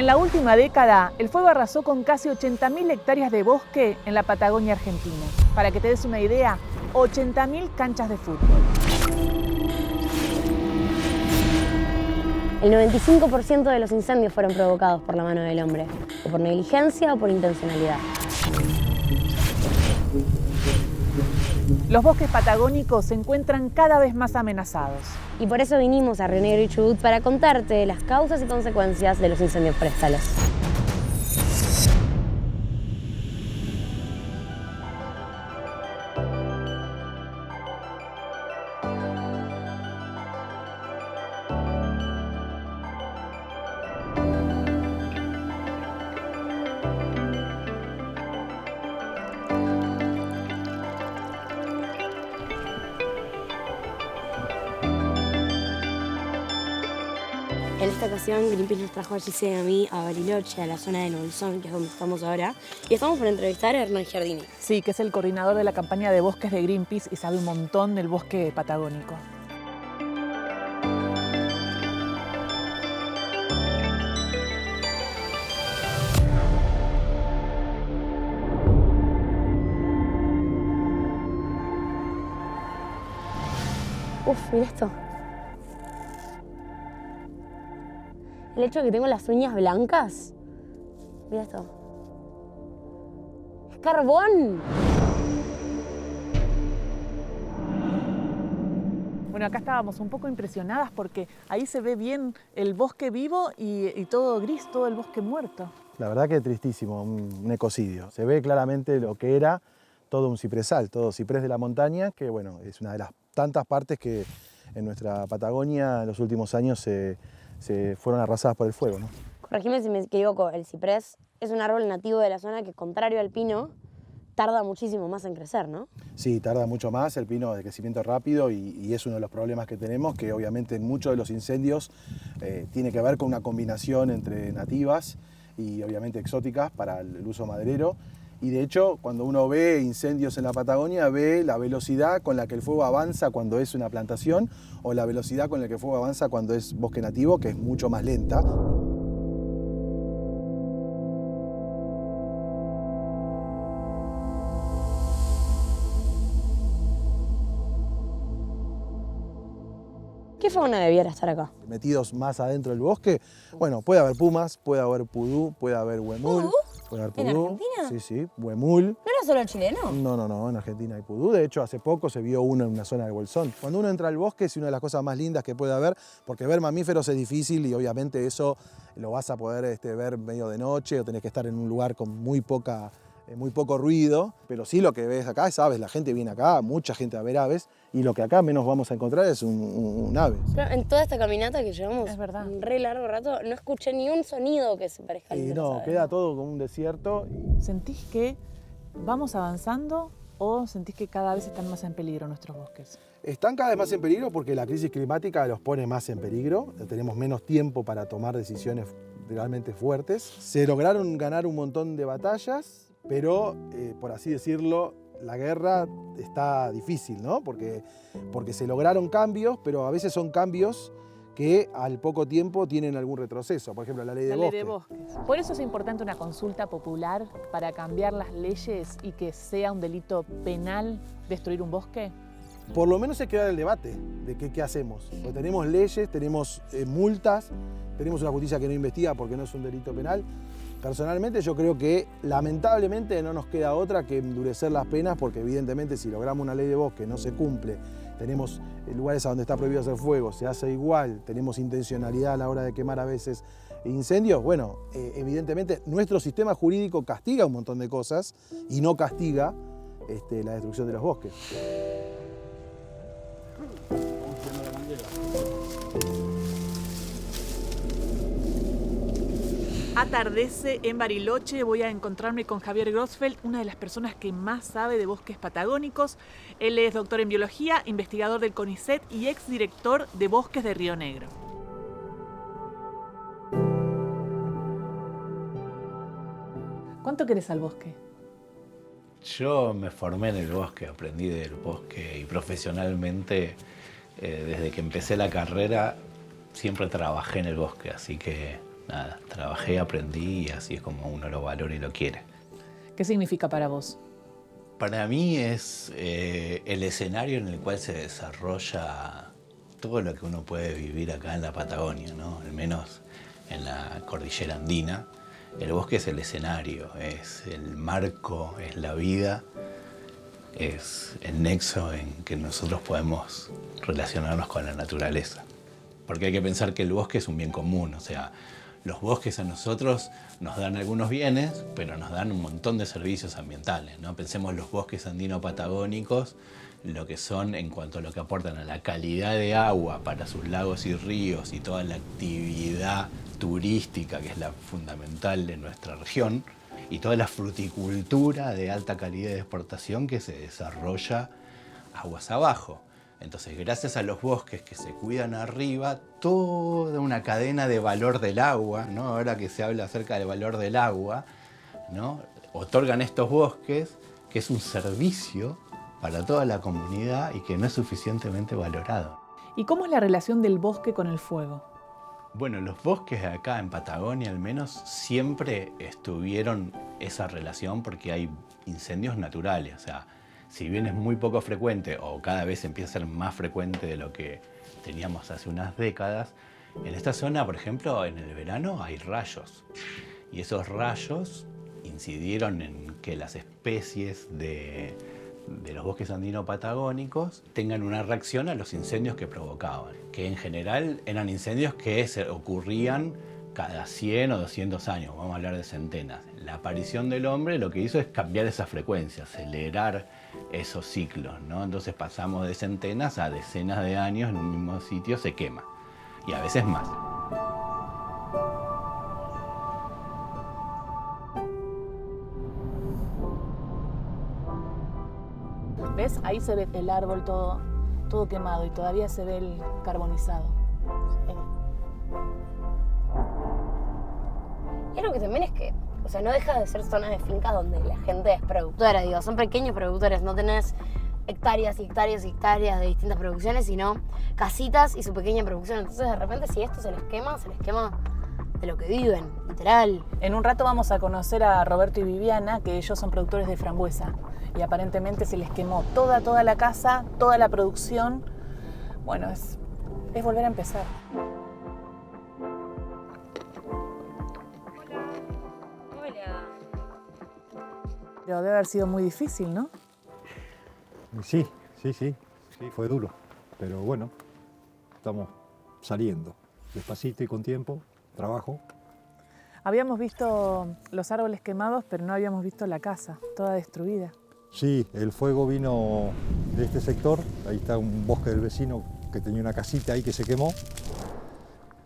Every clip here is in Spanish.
En la última década, el fuego arrasó con casi 80.000 hectáreas de bosque en la Patagonia Argentina. Para que te des una idea, 80.000 canchas de fútbol. El 95% de los incendios fueron provocados por la mano del hombre, o por negligencia o por intencionalidad. Los bosques patagónicos se encuentran cada vez más amenazados. Y por eso vinimos a Río Negro y Chubut para contarte las causas y consecuencias de los incendios forestales. En esta ocasión, Greenpeace nos trajo a Gise y a mí a Bariloche, a la zona del Bolsón, que es donde estamos ahora, y estamos por entrevistar a Hernán Giardini. Sí, que es el coordinador de la campaña de bosques de Greenpeace y sabe un montón del bosque patagónico. Uf, mira esto. El hecho de que tengo las uñas blancas. Mira esto. ¡Es carbón! Bueno, acá estábamos un poco impresionadas porque ahí se ve bien el bosque vivo y todo gris, todo el bosque muerto. La verdad que tristísimo, un ecocidio. Se ve claramente lo que era todo un cipresal, todo ciprés de la montaña, que bueno, es una de las tantas partes que en nuestra Patagonia en los últimos años se fueron arrasadas por el fuego, ¿no? Corregime si me equivoco, el ciprés es un árbol nativo de la zona que, contrario al pino, tarda muchísimo más en crecer, ¿no? Sí, tarda mucho más, el pino de crecimiento rápido y es uno de los problemas que tenemos, que obviamente en muchos de los incendios tiene que ver con una combinación entre nativas y obviamente exóticas para el uso maderero. Y de hecho, cuando uno ve incendios en la Patagonia, ve la velocidad con la que el fuego avanza cuando es una plantación o la velocidad con la que el fuego avanza cuando es bosque nativo, que es mucho más lenta. ¿Qué fauna debiera estar acá? Metidos más adentro del bosque, bueno, puede haber pumas, puede haber pudú, puede haber huemul. ¿Pudú? Puede haber ¿En pudú. Argentina? Sí, sí, huemul. ¿No era solo chileno? No, en Argentina hay pudú. De hecho, hace poco se vio uno en una zona del Bolsón. Cuando uno entra al bosque es una de las cosas más lindas que puede haber, porque ver mamíferos es difícil y obviamente eso lo vas a poder ver medio de noche o tenés que estar en un lugar con muy poco ruido, pero sí lo que ves acá es aves, la gente viene acá, mucha gente a ver aves, y lo que acá menos vamos a encontrar es un ave. Pero en toda esta caminata que llevamos Es verdad. un re largo rato, no escuché ni un sonido que se parezca al de las No, aves. queda todo como un desierto. ¿Sentís que vamos avanzando o sentís que cada vez están más en peligro nuestros bosques? Están cada vez más en peligro porque la crisis climática los pone más en peligro, tenemos menos tiempo para tomar decisiones realmente fuertes. Se lograron ganar un montón de batallas, pero por así decirlo, la guerra está difícil, ¿no? Porque se lograron cambios, pero a veces son cambios que al poco tiempo tienen algún retroceso. Por ejemplo, la ley de bosque. Por eso es importante una consulta popular para cambiar las leyes y que sea un delito penal destruir un bosque. Por lo menos hay que dar el debate de qué hacemos. Porque tenemos leyes, tenemos multas, tenemos una justicia que no investiga porque no es un delito penal. Personalmente yo creo que lamentablemente no nos queda otra que endurecer las penas porque evidentemente si logramos una ley de bosque no se cumple, tenemos lugares a donde está prohibido hacer fuego, se hace igual, tenemos intencionalidad a la hora de quemar a veces incendios, bueno, evidentemente nuestro sistema jurídico castiga un montón de cosas y no castiga la destrucción de los bosques. Atardece en Bariloche, voy a encontrarme con Javier Grossfeld, una de las personas que más sabe de bosques patagónicos. Él es doctor en biología, investigador del CONICET y exdirector de Bosques de Río Negro. ¿Cuánto querés al bosque? Yo me formé en el bosque, aprendí del bosque y profesionalmente, desde que empecé la carrera, siempre trabajé en el bosque, así que nada, trabajé, aprendí y así es como uno lo valora y lo quiere. ¿Qué significa para vos? Para mí es el escenario en el cual se desarrolla todo lo que uno puede vivir acá en la Patagonia, ¿no? Al menos en la cordillera andina. El bosque es el escenario, es el marco, es la vida, es el nexo en que nosotros podemos relacionarnos con la naturaleza. Porque hay que pensar que el bosque es un bien común, o sea, los bosques a nosotros nos dan algunos bienes, pero nos dan un montón de servicios ambientales, ¿no? Pensemos los bosques andino-patagónicos, lo que son en cuanto a lo que aportan a la calidad de agua para sus lagos y ríos y toda la actividad turística que es la fundamental de nuestra región, y toda la fruticultura de alta calidad de exportación que se desarrolla aguas abajo. Entonces, gracias a los bosques que se cuidan arriba, toda una cadena de valor del agua, ¿no? Ahora que se habla acerca del valor del agua, ¿no? Otorgan estos bosques, que es un servicio para toda la comunidad y que no es suficientemente valorado. ¿Y cómo es la relación del bosque con el fuego? Bueno, los bosques acá en Patagonia al menos siempre estuvieron esa relación porque hay incendios naturales, o sea, si bien es muy poco frecuente o cada vez empieza a ser más frecuente de lo que teníamos hace unas décadas, en esta zona, por ejemplo, en el verano hay rayos y esos rayos incidieron en que las especies de los bosques andino-patagónicos tengan una reacción a los incendios que provocaban, que en general eran incendios que ocurrían cada 100 o 200 años, vamos a hablar de centenas. La aparición del hombre lo que hizo es cambiar esa frecuencia, acelerar esos ciclos, ¿no? Entonces pasamos de centenas a decenas de años en un mismo sitio se quema, y a veces más. ¿Ves? Ahí se ve el árbol todo quemado y todavía se ve el carbonizado. Y algo que también es que, o sea, no deja de ser zonas de fincas donde la gente es productora, digo, son pequeños productores, no tenés hectáreas y hectáreas y hectáreas de distintas producciones, sino casitas y su pequeña producción. Entonces, de repente, si esto se les quema de lo que viven, literal. En un rato vamos a conocer a Roberto y Viviana, que ellos son productores de frambuesa. Y aparentemente se les quemó toda la casa, toda la producción. Bueno, es volver a empezar. Hola. Pero debe haber sido muy difícil, ¿no? Sí, fue duro, pero bueno, estamos saliendo, despacito y con tiempo, trabajo. Habíamos visto los árboles quemados, pero no habíamos visto la casa, toda destruida. Sí, el fuego vino de este sector, ahí está un bosque del vecino que tenía una casita ahí que se quemó.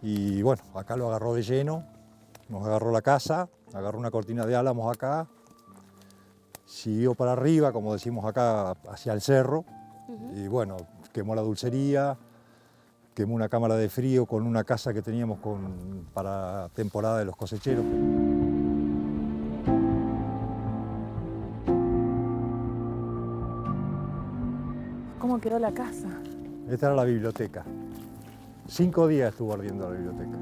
Y bueno, acá lo agarró de lleno, nos agarró la casa, agarró una cortina de álamos acá, siguió para arriba, como decimos acá, hacia el cerro, y bueno, quemó la dulcería, quemó una cámara de frío con una casa que teníamos para temporada de los cosecheros. ¿Cómo quedó la casa? Esta era la biblioteca. 5 días estuvo ardiendo la biblioteca.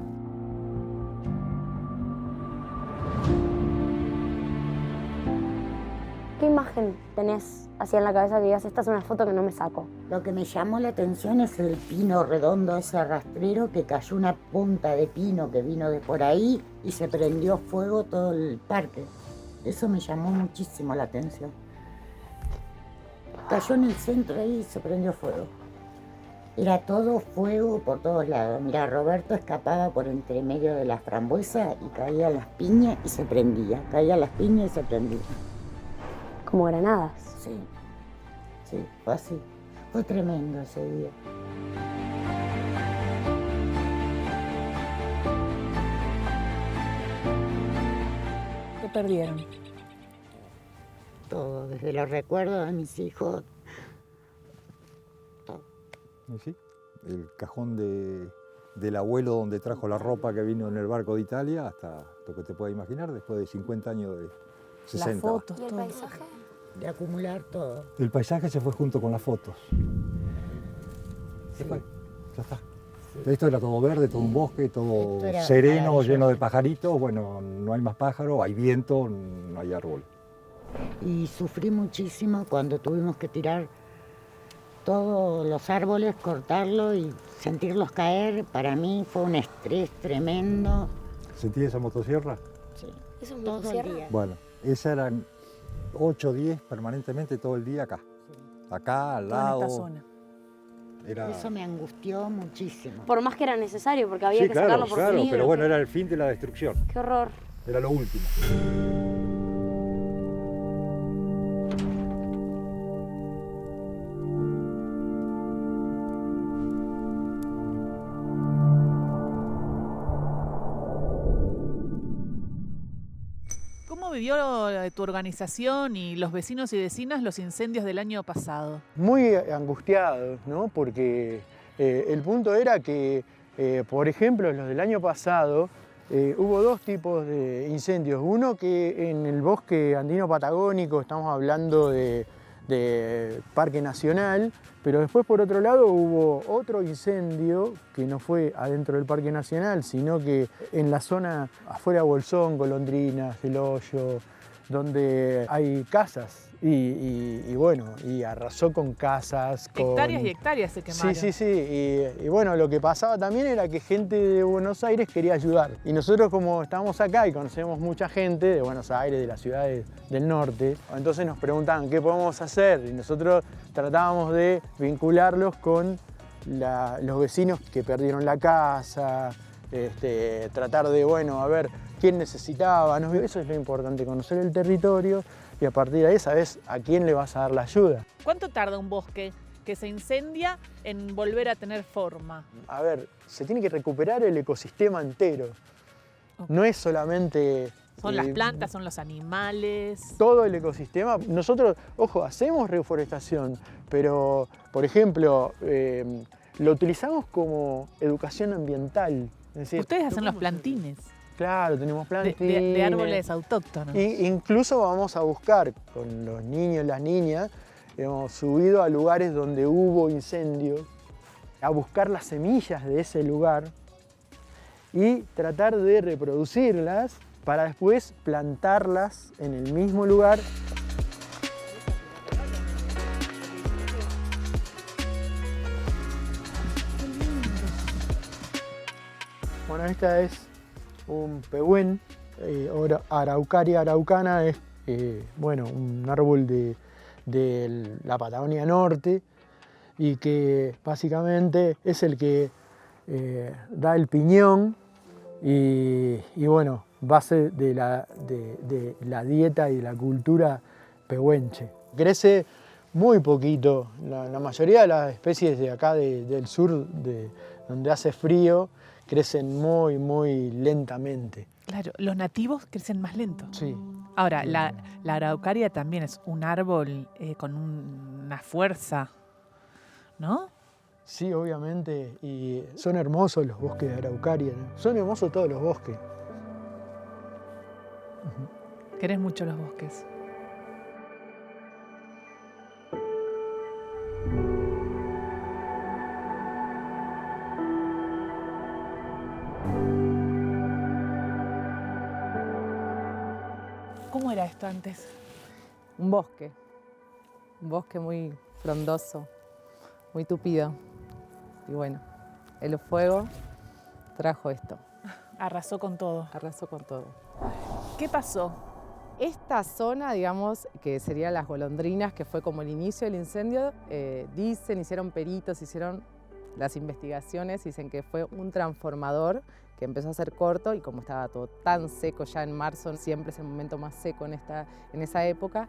¿Qué imagen tenés así en la cabeza que digas, esta es una foto que no me saco? Lo que me llamó la atención es el pino redondo, ese rastrero, que cayó una punta de pino que vino de por ahí y se prendió fuego todo el parque. Eso me llamó muchísimo la atención. Cayó en el centro ahí y se prendió fuego. Era todo fuego por todos lados. Mira, Roberto escapaba por entre medio de las frambuesas y caía las piñas y se prendía. Caía las piñas y se prendía. Como granadas. Sí, fue así. Fue tremendo ese día. ¿Qué perdieron? Todo, desde los recuerdos de mis hijos. Todo. Y sí, el cajón del abuelo donde trajo la ropa que vino en el barco de Italia, hasta lo que te puedas imaginar, después de 50 años de 60. Las fotos, ¿Y el todo. paisaje? De acumular todo. El paisaje se fue junto con las fotos. Se Sí. fue, ya está. Esto era todo verde, todo un bosque, todo Esto era sereno, maravilloso. lleno de pajaritos. Bueno, no hay más pájaros, hay viento, no hay árbol. Y sufrí muchísimo cuando tuvimos que tirar todos los árboles, cortarlos y sentirlos caer. Para mí fue un estrés tremendo. ¿Sentí esa motosierra? Sí, ¿Eso es todo el motosierra? día. Bueno, esas eran 8 o 10 permanentemente todo el día acá. Acá, al Toda en lado. esta zona. Era... Eso me angustió muchísimo. Por más que era necesario, porque había Sí, que claro, sacarlo por claro, peligro. pero bueno, era el fin de la destrucción. Qué horror. Era lo último. ¿Cómo vivió tu organización y los vecinos y vecinas los incendios del año pasado? Muy angustiados, ¿no? Porque el punto era que, por ejemplo, los del año pasado hubo dos tipos de incendios. Uno que en el bosque andino patagónico, estamos hablando de Parque Nacional, pero después por otro lado hubo otro incendio que no fue adentro del Parque Nacional, sino que en la zona afuera de Bolsón, Golondrinas, El Hoyo, donde hay casas y bueno, y arrasó con casas. Hectáreas y hectáreas se quemaron. Sí, sí, sí. Y bueno, lo que pasaba también era que gente de Buenos Aires quería ayudar. Y nosotros como estamos acá y conocemos mucha gente de Buenos Aires, de las ciudades del norte, entonces nos preguntaban qué podemos hacer y nosotros tratábamos de vincularlos con los vecinos que perdieron la casa, tratar de, bueno, a ver quién necesitaba, ¿no? Eso es lo importante, conocer el territorio y a partir de ahí sabes a quién le vas a dar la ayuda. ¿Cuánto tarda un bosque que se incendia en volver a tener forma? A ver, se tiene que recuperar el ecosistema entero. Ok. No es solamente... Son las plantas, son los animales. Todo el ecosistema. Nosotros, ojo, hacemos reforestación, pero, por ejemplo, lo utilizamos como educación ambiental. Es decir, Ustedes hacen los plantines claro, tenemos de, plantines. de árboles autóctonos. Incluso vamos a buscar con los niños y las niñas, hemos subido a lugares donde hubo incendios, a buscar las semillas de ese lugar y tratar de reproducirlas para después plantarlas en el mismo lugar. Bueno, esta es un pehuen, Araucaria araucana es bueno, un árbol de la Patagonia Norte y que básicamente es el que da el piñón y bueno, base de la dieta y la cultura pehuenche. Crece muy poquito, la mayoría de las especies de acá del sur, donde hace frío, crecen muy, muy lentamente. Claro, los nativos crecen más lento. Sí. Ahora, la araucaria también es un árbol con una fuerza, ¿no? Sí, obviamente, y son hermosos los bosques de araucaria, ¿no? Son hermosos todos los bosques. Querés mucho los bosques. ¿Cómo era esto antes? Un bosque muy frondoso, muy tupido. Y bueno, el fuego trajo esto, Arrasó con todo. arrasó con todo. ¿Qué pasó? Esta zona, digamos, que serían las Golondrinas, que fue como el inicio del incendio, hicieron peritos, hicieron las investigaciones, dicen que fue un transformador que empezó a ser corto y como estaba todo tan seco ya en marzo, siempre es el momento más seco en esa época,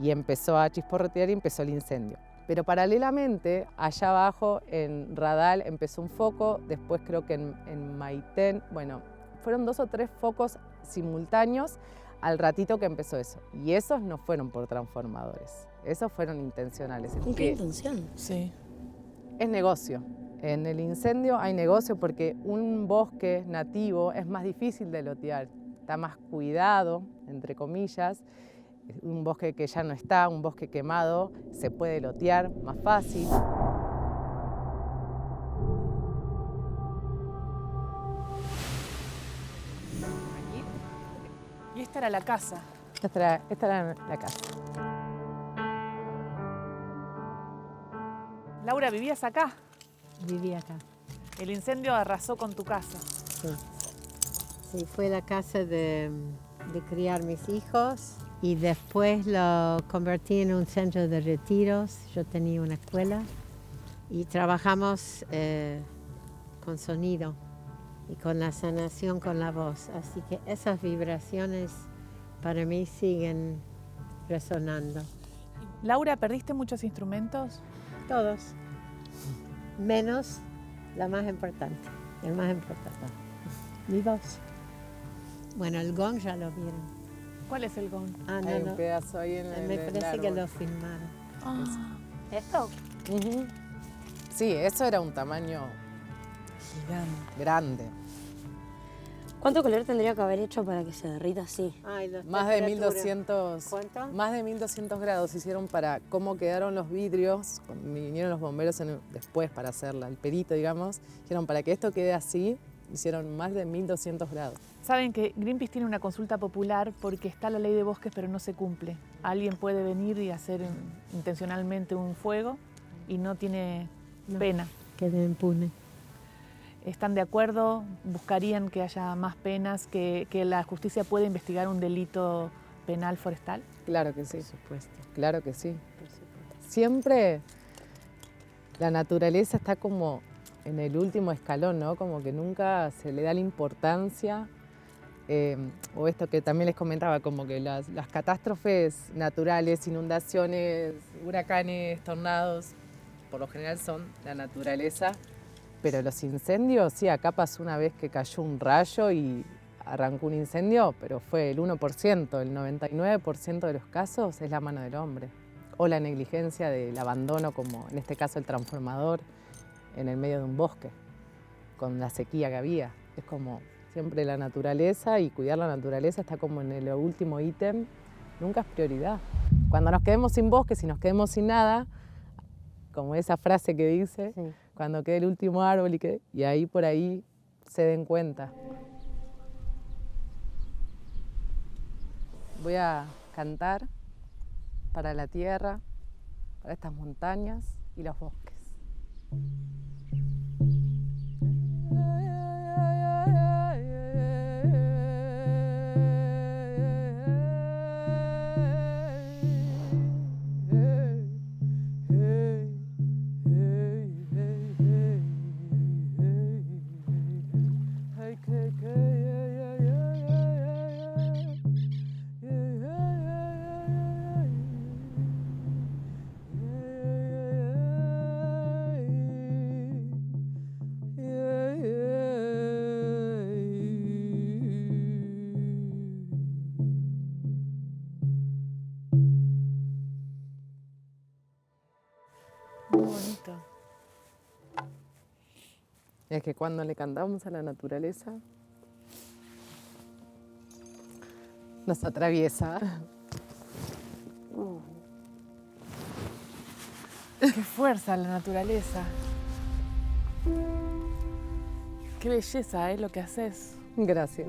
y empezó a chisporrotear y empezó el incendio. Pero paralelamente, allá abajo en Radal empezó un foco, después creo que en Maitén, bueno, fueron 2 o 3 focos simultáneos al ratito que empezó eso. Y esos no fueron por transformadores, esos fueron intencionales. ¿Con qué intención? Sí. Es negocio. En el incendio hay negocio porque un bosque nativo es más difícil de lotear, está más cuidado, entre comillas. Un bosque que ya no está, un bosque quemado, se puede lotear más fácil. Esta era la casa. Esta era la casa. Laura, ¿vivías acá? Viví acá. El incendio arrasó con tu casa. Sí. Sí, fue la casa de criar mis hijos y después lo convertí en un centro de retiros. Yo tenía una escuela y trabajamos con sonido y con la sanación con la voz. Así que esas vibraciones para mí siguen resonando. Laura, ¿perdiste muchos instrumentos? Todos, menos la más importante, el más importante, mi voz. Bueno, el gong ya lo vieron. ¿Cuál es el gong? Ah, Hay no, un pedazo ahí en me el parece que árbol. lo filmaron. ¿Esto? Ujú. Sí, eso era un tamaño grande. ¿Cuánto calor tendría que haber hecho para que se derrita así? Ay, las Más de temperaturas. 1200. ¿Cuánto? Más de 1200 grados hicieron para cómo quedaron los vidrios. Vinieron los bomberos después para hacerla, el perito, digamos. Dijeron, para que esto quede así, hicieron más de 1200 grados. Saben que Greenpeace tiene una consulta popular porque está la ley de bosques pero no se cumple. Alguien puede venir y hacer intencionalmente un fuego y no tiene pena. Quedé impune. ¿Están de acuerdo? ¿Buscarían que haya más penas? ¿Que la justicia pueda investigar un delito penal forestal? Claro que sí. Por supuesto. Claro que sí. Por supuesto. Siempre la naturaleza está como en el último escalón, ¿no? Como que nunca se le da la importancia. O esto que también les comentaba, como que las catástrofes naturales, inundaciones, huracanes, tornados, por lo general son la naturaleza. Pero los incendios, sí, acá pasó una vez que cayó un rayo y arrancó un incendio, pero fue el 1%, el 99% de los casos es la mano del hombre. O la negligencia del abandono, como en este caso el transformador, en el medio de un bosque, con la sequía que había. Es como siempre la naturaleza, y cuidar la naturaleza está como en el último ítem, nunca es prioridad. Cuando nos quedemos sin bosque, si nos quedemos sin nada, como esa frase que dice, Sí. cuando quede el último árbol y ahí por ahí se den cuenta. Voy a cantar para la tierra, para estas montañas y los bosques. Muy bonito. Es que cuando le cantamos a la naturaleza, nos atraviesa. Qué fuerza la naturaleza. Qué belleza es lo que haces. Gracias.